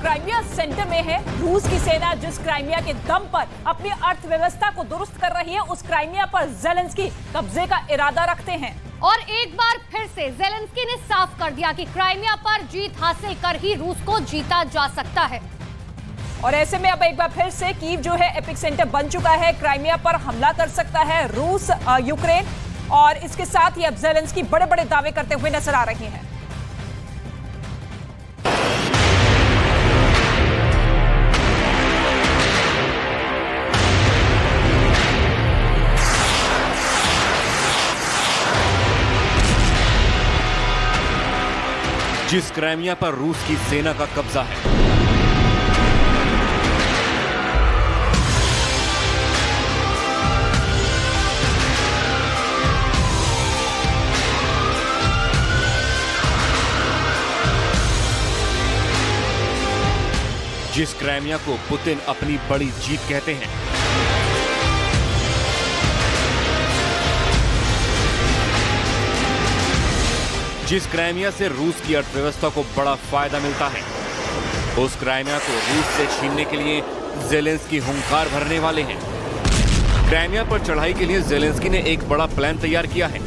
Crimea centre में है। रूस की सेना जिस क्राइमिया के दम पर अपनी अर्थव्यवस्था को दुरुस्त कर रही है, उस क्राइमिया पर ज़ेलेंस्की कब्जे का इरादा रखते हैं। और एक बार फिर से ज़ेलेंस्की ने साफ कर दिया कि क्राइमिया पर जीत हासिल कर ही रूस को जीता जा सकता है। और ऐसे में अब एक बार फिर से कीव जो है एपिक सेंटर बन चुका है। क्राइमिया पर हमला कर सकता है रूस, यूक्रेन, और इसके साथ ही अब ज़ेलेंस्की बड़े बड़े दावे करते हुए नजर आ रहे हैं। जिस क्राइमिया पर रूस की सेना का कब्जा है, जिस क्राइमिया को पुतिन अपनी बड़ी जीत कहते हैं, जिस क्राइमिया से रूस की अर्थव्यवस्था को बड़ा फायदा मिलता है, उस क्राइमिया को रूस से छीनने के लिए ज़ेलेंस्की हुंकार भरने वाले हैं। क्राइमिया पर चढ़ाई के लिए ज़ेलेंस्की ने एक बड़ा प्लान तैयार किया है।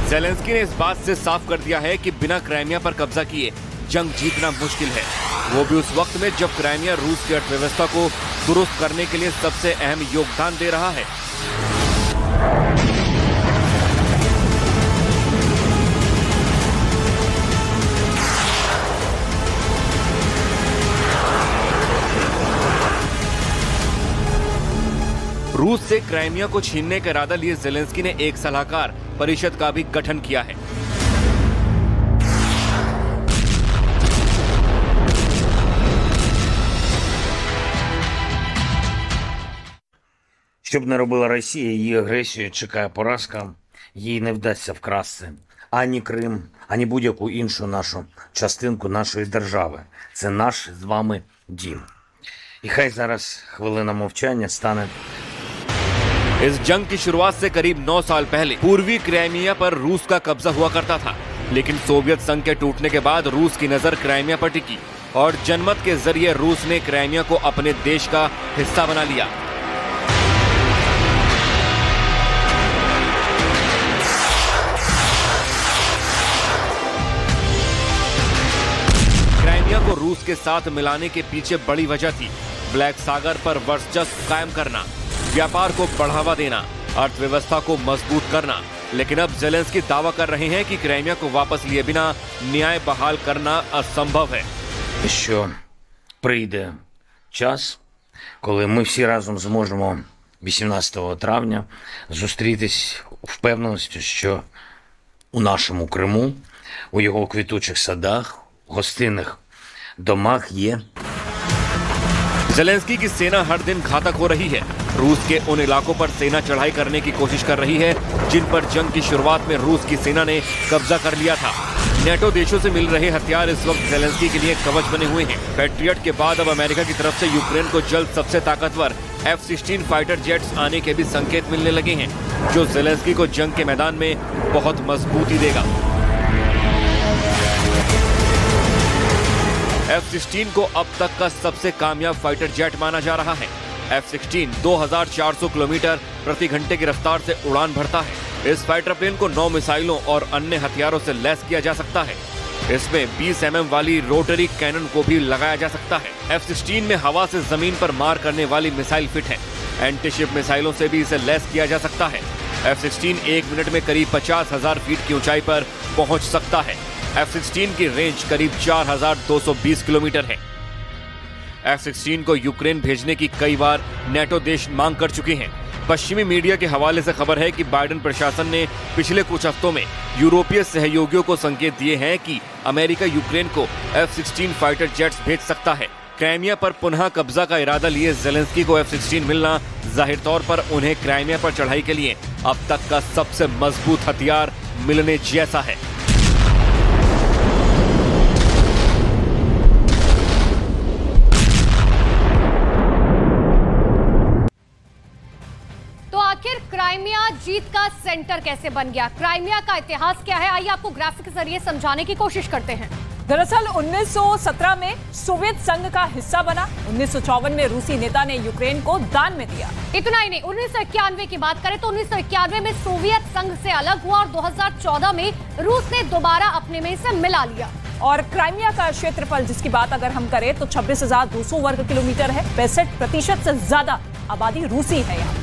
ज़ेलेंस्की ने इस बात से साफ कर दिया है कि बिना क्राइमिया पर कब्जा किए जंग जीतना मुश्किल है, वो भी उस वक्त में जब क्राइमिया रूस की अर्थव्यवस्था को दुरुस्त करने के लिए सबसे अहम योगदान दे रहा है। रूस से क्राइमिया को छीनने का इरादा लिए ज़ेलेंस्की ने एक सलाहकार परिषद का भी गठन किया है। Щоб не робила Росія, її агресію чекає поразка, їй не вдасться вкрасти ані Крим, ані будь-яку іншу нашу частинку нашої держави. Це наш з вами дім. І хай зараз хвилина мовчання стане. इस जंग की शुरुआत से करीब 9 साल पहले पूर्वी क्राइमिया पर रूस का कब्जा हुआ करता था, लेकिन सोवियत संघ के टूटने के बाद रूस की नजर क्राइमिया पर टिकी और जनमत के जरिए रूस ने क्राइमिया को अपने देश का हिस्सा बना लिया। क्राइमिया को रूस के साथ मिलाने के पीछे बड़ी वजह थी ब्लैक सागर पर वर्चस्व कायम करना, व्यापार को बढ़ावा देना, अर्थव्यवस्था को मजबूत करना। लेकिन अब ज़ेलेंस्की दावा कर रहे हैं कि क्राइमिया को वापस लिए बिना न्याय बहाल करना असंभव है। Що прийде час, коли ми всі разом зможемо 18 травня зустрітись у впевненості, що у нашому Криму, у його квітучих садах, гостинних домах є. ज़ेलेंस्की की सेना हर दिन घातक हो रही है। रूस के उन इलाकों पर सेना चढ़ाई करने की कोशिश कर रही है जिन पर जंग की शुरुआत में रूस की सेना ने कब्जा कर लिया था। नेटो देशों से मिल रहे हथियार इस वक्त ज़ेलेंस्की के लिए कवच बने हुए हैं। पैट्रियट के बाद अब अमेरिका की तरफ से यूक्रेन को जल्द सबसे ताकतवर F-16 फाइटर जेट्स आने के भी संकेत मिलने लगे हैं, जो ज़ेलेंस्की को जंग के मैदान में बहुत मजबूती देगा। F-16 को अब तक का सबसे कामयाब फाइटर जेट माना जा रहा है। F-16 2400 किलोमीटर प्रति घंटे की रफ्तार से उड़ान भरता है। इस फाइटर प्लेन को 9 मिसाइलों और अन्य हथियारों से लैस किया जा सकता है। इसमें 20 mm वाली रोटरी कैनन को भी लगाया जा सकता है। F-16 में हवा से जमीन पर मार करने वाली मिसाइल फिट है। एंटीशिप मिसाइलों से भी इसे लैस किया जा सकता है। F-16 1 मिनट में करीब 50,000 फीट की ऊंचाई पर पहुंच सकता है। F-16 की रेंज करीब 4,220 किलोमीटर है। F-16 को यूक्रेन भेजने की कई बार नेटो देश मांग कर चुके हैं। पश्चिमी मीडिया के हवाले से खबर है कि बाइडेन प्रशासन ने पिछले कुछ हफ्तों में यूरोपीय सहयोगियों को संकेत दिए हैं कि अमेरिका यूक्रेन को F-16 फाइटर जेट्स भेज सकता है। क्राइमिया पर पुनः कब्जा का इरादा लिए ज़ेलेंस्की को F-16 मिलना जाहिर तौर पर उन्हें क्राइमिया पर चढ़ाई के लिए अब तक का सबसे मजबूत हथियार मिलने जैसा है। तो आखिर क्राइमिया जीत का सेंटर कैसे बन गया? क्राइमिया का इतिहास क्या है? आइए आपको ग्राफिक के जरिए समझाने की कोशिश करते हैं। दरअसल 1917 में सोवियत संघ का हिस्सा बना। 1954 में रूसी नेता ने यूक्रेन को दान में दिया। इतना ही नहीं, 1991 की बात करें तो 1991 में सोवियत संघ से अलग हुआ और 2014 में रूस ने दोबारा अपने में इसे मिला लिया। और क्राइमिया का क्षेत्रफल जिसकी बात अगर हम करें तो 26,200 वर्ग किलोमीटर है। 65% से ज्यादा आबादी रूसी है यहाँ।